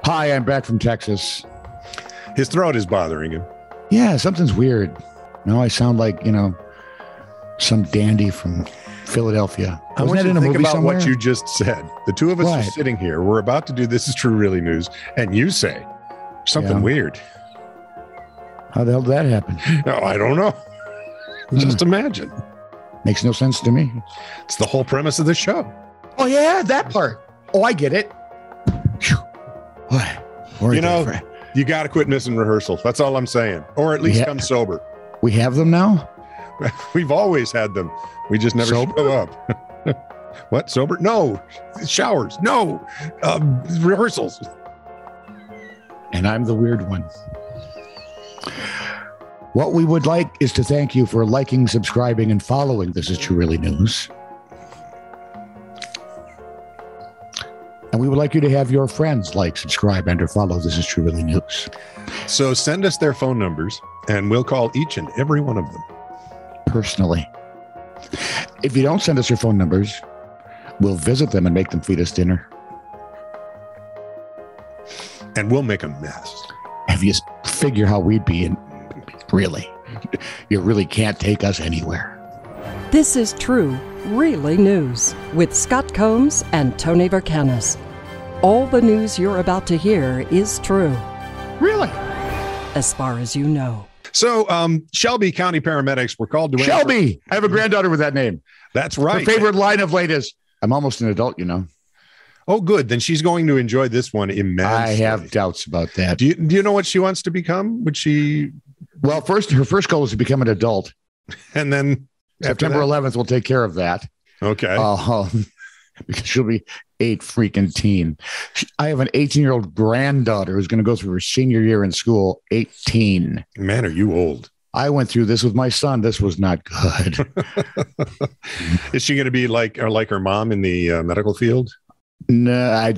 Hi, I'm back from Texas. His throat is bothering him. Yeah, something's weird. Now I sound like, some dandy from Philadelphia. I want you to think about what you just said. The two of us are sitting here. We're about to do This Is True Really News, and you say something weird. How the hell did that happen? No, I don't know. Just imagine. Makes no sense to me. It's the whole premise of the show. Oh, yeah, that part. Oh, I get it. You got to quit missing rehearsals. That's all I'm saying. Or at least come sober. We have them now? We've always had them. We just never show up. What? Sober? No. Showers? No. Rehearsals. And I'm the weird one. What we would like is to thank you for liking, subscribing, and following This Is True Really News. And we would like you to have your friends like, subscribe, and or follow This Is True Really News. So send us their phone numbers, and we'll call each and every one of them. Personally. If you don't send us your phone numbers, we'll visit them and make them feed us dinner. And we'll make a mess. Have you figure how we'd be in? Really? You really can't take us anywhere. This is True Really News with Scott Combs and Tony Vercanis. All the news you're about to hear is true. Really? As far as you know. So, Shelby County paramedics were called to... Shelby! I have a granddaughter with that name. That's right. Her favorite line of late is, I'm almost an adult, Oh, good. Then she's going to enjoy this one immensely. I have doubts about that. Do you know what she wants to become? Would she... Well, her first goal is to become an adult. And then... September 11th, we'll take care of that. Okay. Because she'll be 8 freaking teen. I have an 18-year-old granddaughter who's going to go through her senior year in school, 18. Man, are you old? I went through this with my son. This was not good. Is she going to be like her mom in the medical field? No,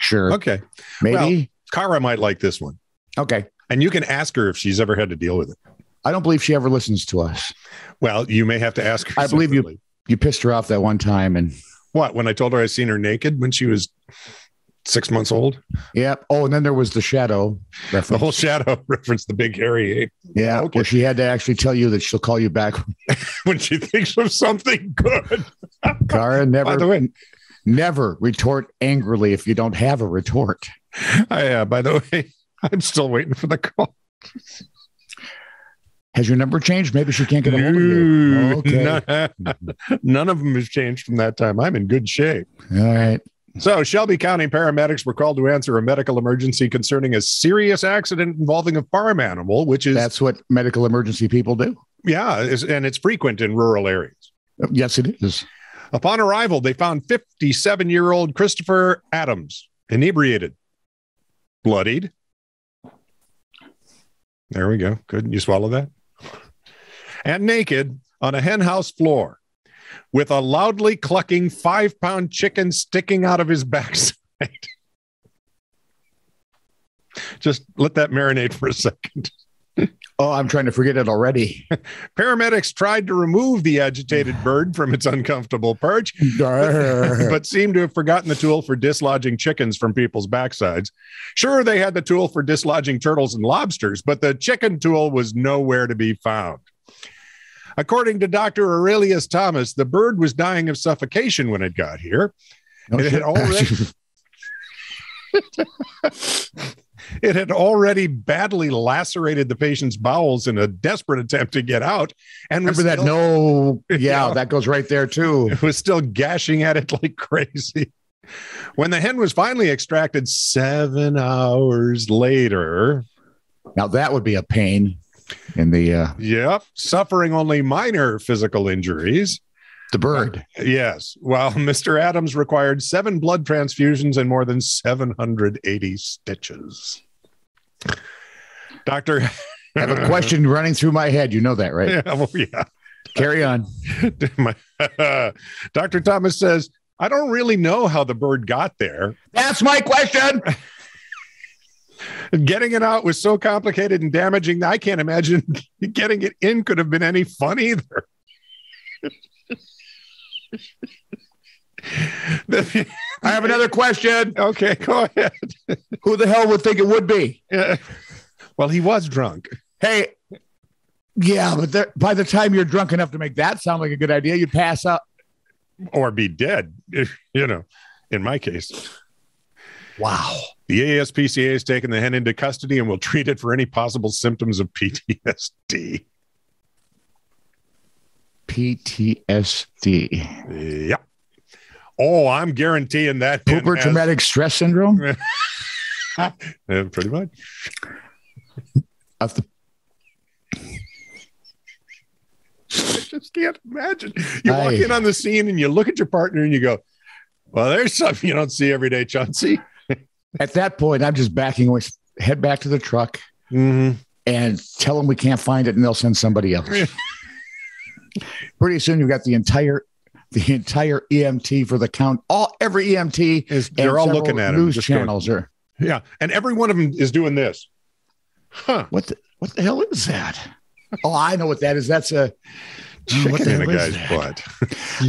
sure. Okay. Maybe. Well, Kara might like this one. Okay. And you can ask her if she's ever had to deal with it. I don't believe she ever listens to us. Well, you may have to ask her. I believe you pissed her off that one time. And what? When I told her I seen her naked when she was 6 months old? Yep. Oh, and then there was the shadow reference. The whole shadow reference, the big hairy ape. Yeah. Okay. Where she had to actually tell you that she'll call you back when she thinks of something good. Kara, never retort angrily if you don't have a retort. By the way, I'm still waiting for the call. Has your number changed? Maybe she can't get a hold of you. Okay. None of them has changed from that time. I'm in good shape. All right. So Shelby County paramedics were called to answer a medical emergency concerning a serious accident involving a farm animal, that's what medical emergency people do. Yeah. And it's frequent in rural areas. Yes, it is. Upon arrival, they found 57-year-old Christopher Adams, inebriated, bloodied. There we go. Good. You swallow that? And naked on a hen house floor with a loudly clucking 5-pound chicken sticking out of his backside. Just let that marinate for a second. Oh, I'm trying to forget it already. Paramedics tried to remove the agitated bird from its uncomfortable perch, but seemed to have forgotten the tool for dislodging chickens from people's backsides. Sure, they had the tool for dislodging turtles and lobsters, but the chicken tool was nowhere to be found. According to Dr. Aurelius Thomas, the bird was dying of suffocation when it got here. It had already badly lacerated the patient's bowels in a desperate attempt to get out. And remember that? No. Yeah, that goes right there too. It was still gashing at it like crazy. When the hen was finally extracted 7 hours later. Now that would be a pain in the. Yep. Suffering only minor physical injuries. The bird. Yes. While Mr. Adams required 7 blood transfusions and more than 780 stitches. Doctor. I have a question running through my head. You know that, right? Yeah. Well, yeah. Carry on. Dr. Thomas says, I don't really know how the bird got there. That's my question. Getting it out was so complicated and damaging. I can't imagine getting it in could have been any fun either. I have another question. Okay, go ahead. Who the hell would think it would be? Well, he was drunk. Hey, yeah, but by the time you're drunk enough to make that sound like a good idea, you'd pass out. Or be dead, in my case. Wow. The ASPCA has taken the hen into custody and will treat it for any possible symptoms of PTSD. PTSD. Yeah. Oh, I'm guaranteeing that. Pooper traumatic stress syndrome? Pretty much. I just can't imagine. You walk in on the scene and you look at your partner and you go, well, there's something you don't see every day, Chauncey. At that point, I'm just backing away, head back to the truck and tell them we can't find it and they'll send somebody else. Pretty soon you've got the entire EMT for the count. Every EMT they're all looking at news channels are. Yeah. And every one of them is doing this. Huh. What the hell is that? Oh, I know what that is. That's a chicken in a guy's butt.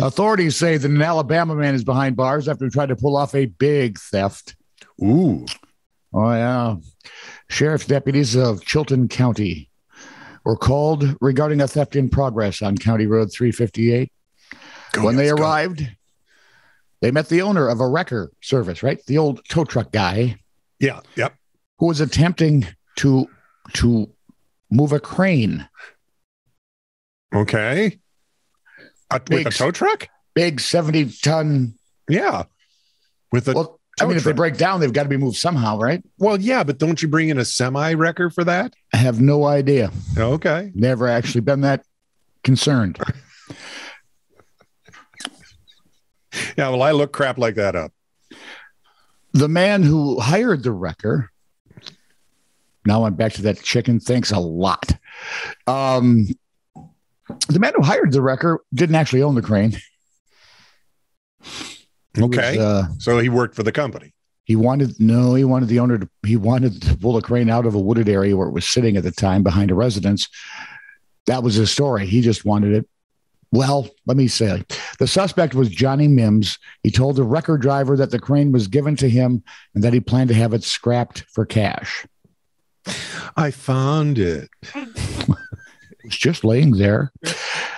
Authorities say that an Alabama man is behind bars after he tried to pull off a big theft. Ooh. Oh, yeah. Sheriff's deputies of Chilton County were called regarding a theft in progress on County Road 358. When they arrived, they met the owner of a wrecker service, right? The old tow truck guy. Yeah. Yep. Who was attempting to move a crane. Okay. With a tow truck? Big 70-ton. Yeah. With a well, I mean, if they break down, they've got to be moved somehow, right? Well, yeah, but don't you bring in a semi-wrecker for that? I have no idea. Okay. Never actually been that concerned. Yeah, well, I look crap like that up. The man who hired the wrecker, now I'm back to that chicken, thanks a lot. The man who hired the wrecker didn't actually own the crane. Okay. So he worked for the company. He wanted the owner to pull the crane out of a wooded area where it was sitting at the time behind a residence. That was his story. He just wanted it. Well, let me say, the suspect was Johnny Mims. He told the wrecker driver that the crane was given to him and that he planned to have it scrapped for cash. I found it. It was just laying there.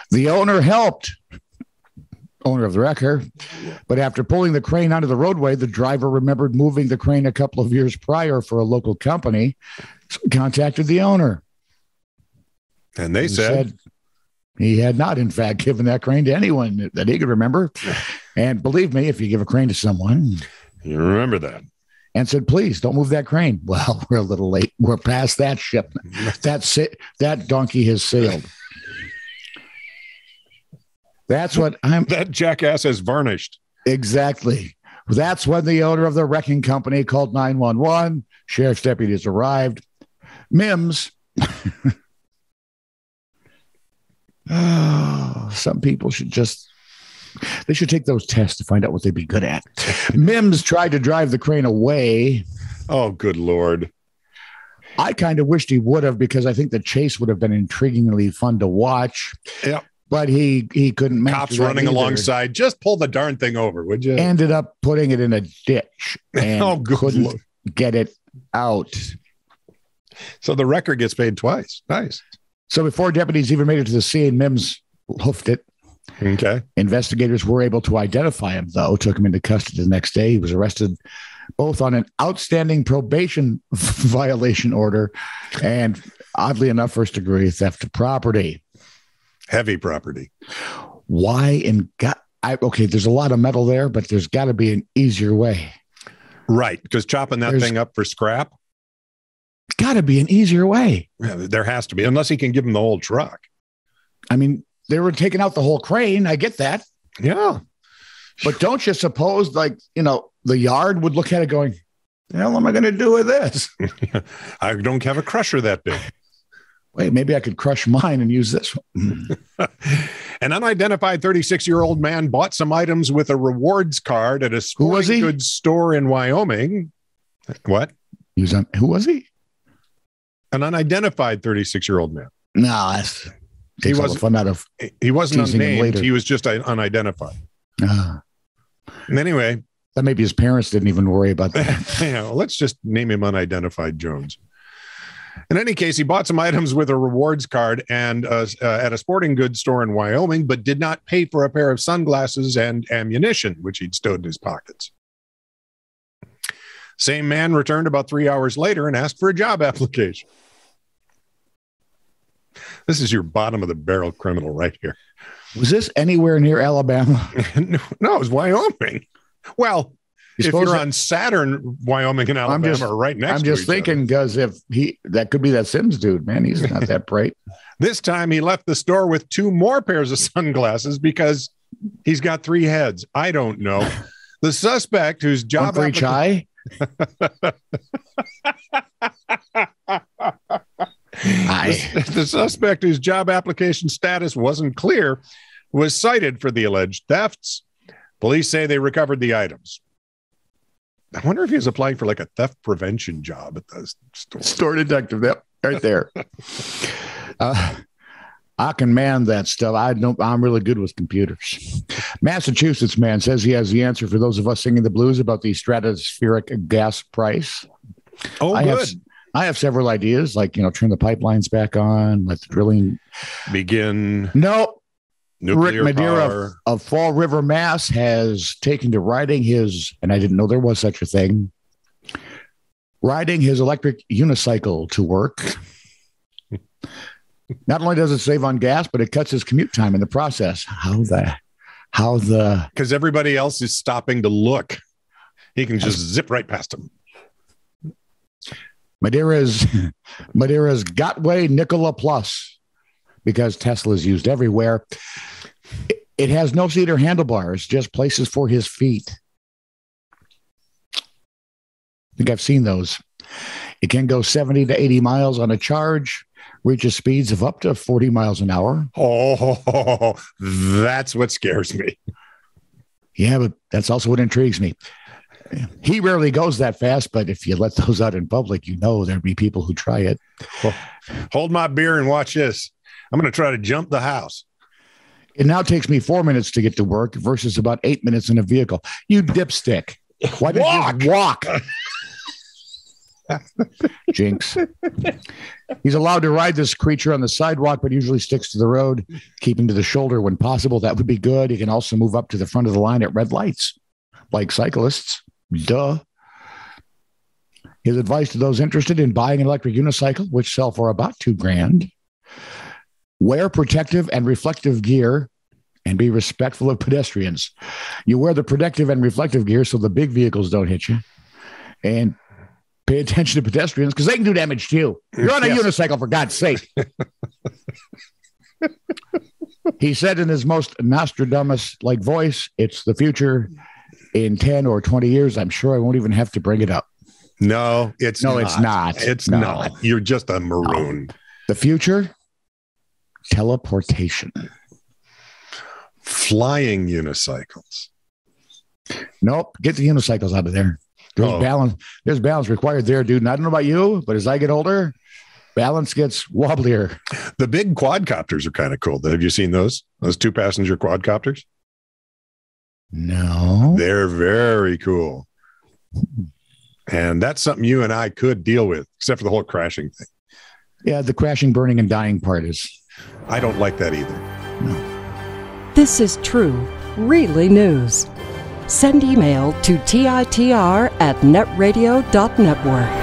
The owner helped. Owner of the wrecker. But after pulling the crane onto the roadway, the driver remembered moving the crane a couple of years prior for a local company. So he contacted the owner. And they said he had not, in fact, given that crane to anyone that he could remember. And believe me, if you give a crane to someone, you remember that. And said, please don't move that crane. Well, we're a little late. We're past that shipment. That's it. That donkey has sailed. That's what that jackass has varnished. Exactly. That's when the owner of the wrecking company called 911. Sheriff's deputies arrived. Mims. Some people should take those tests to find out what they'd be good at. Mims tried to drive the crane away. Oh, good Lord. I kind of wished he would have, because I think the chase would have been intriguingly fun to watch. Yeah. But he couldn't. Cops running alongside. Just pull the darn thing over, would you? Ended up putting it in a ditch and couldn't get it out. So the wrecker gets paid twice. Nice. So before deputies even made it to the scene, Mims hoofed it. Okay. Investigators were able to identify him, though, took him into custody the next day. He was arrested both on an outstanding probation violation order and, oddly enough, first-degree theft of property. Heavy property. Why in God? Okay, there's a lot of metal there, but there's got to be an easier way. Right, because chopping that thing up for scrap. Got to be an easier way. Yeah, there has to be, unless he can give him the whole truck. I mean, they were taking out the whole crane. I get that. Yeah. But don't you suppose, the yard would look at it going, the hell am I going to do with this? I don't have a crusher that big. Wait, maybe I could crush mine and use this one. An unidentified 36-year-old man bought some items with a rewards card at a sporting goods store in Wyoming. What? Who was he? An unidentified 36-year-old man. No, he wasn't fun out of. He wasn't unnamed. He was just unidentified. Anyway, That maybe his parents didn't even worry about that. Yeah, well, let's just name him Unidentified Jones. In any case, he bought some items with a rewards card and at a sporting goods store in Wyoming, but did not pay for a pair of sunglasses and ammunition, which he'd stowed in his pockets. Same man returned about 3 hours later and asked for a job application. This is your bottom of the barrel criminal right here. Was this anywhere near Alabama? No, it was Wyoming. Well, if you're on Saturn, Wyoming and Alabama are right next to each other. I'm just thinking, because that could be that Sims dude, man. He's not that bright. This time he left the store with 2 more pairs of sunglasses because he's got 3 heads. I don't know. The suspect whose job one for each eye? The suspect whose job application status wasn't clear was cited for the alleged thefts. Police say they recovered the items. I wonder if he was applying for like a theft prevention job at the store. Store detective, yep, right there. I can man that stuff. I'm really good with computers. Massachusetts man says he has the answer for those of us singing the blues about the stratospheric gas price. Oh, good. I have several ideas, like, turn the pipelines back on, let the drilling begin. Nope. Nuclear Rick Madeira power. of Fall River, Mass. has taken to riding his, and I didn't know there was such a thing, riding his electric unicycle to work. Not only does it save on gas, but it cuts his commute time in the process. Because everybody else is stopping to look. He can just zip right past them. Madeira's Gotway Nikola Plus, because Tesla is used everywhere. It has no seat or handlebars, just places for his feet. I think I've seen those. It can go 70 to 80 miles on a charge, reaches speeds of up to 40 miles an hour. Oh, that's what scares me. Yeah, but that's also what intrigues me. He rarely goes that fast, but if you let those out in public, there'd be people who try it. Well, hold my beer and watch this. I'm going to try to jump the house. It now takes me 4 minutes to get to work versus about 8 minutes in a vehicle. You dipstick. Why don't you walk? Jinx. He's allowed to ride this creature on the sidewalk, but usually sticks to the road, keeping to the shoulder when possible. That would be good. He can also move up to the front of the line at red lights, like cyclists. Duh. His advice to those interested in buying an electric unicycle, which sell for about $2,000: wear protective and reflective gear and be respectful of pedestrians. You wear the protective and reflective gear so the big vehicles don't hit you. And pay attention to pedestrians because they can do damage to you. You're on a unicycle, for God's sake. He said in his most Nostradamus-like voice, it's the future. In 10 or 20 years, I'm sure I won't even have to bring it up. No, it's not. It's not. You're just a maroon. No. The future, teleportation. Flying unicycles. Nope. Get the unicycles out of there. There's balance required there, dude. And I don't know about you, but as I get older, balance gets wobblier. The big quadcopters are kind of cool. Have you seen those? Those 2-passenger quadcopters? No. They're very cool. And that's something you and I could deal with, except for the whole crashing thing. Yeah, the crashing, burning, and dying part is... I don't like that either. No. This is true, really news. Send email to TiTR@netradio.network.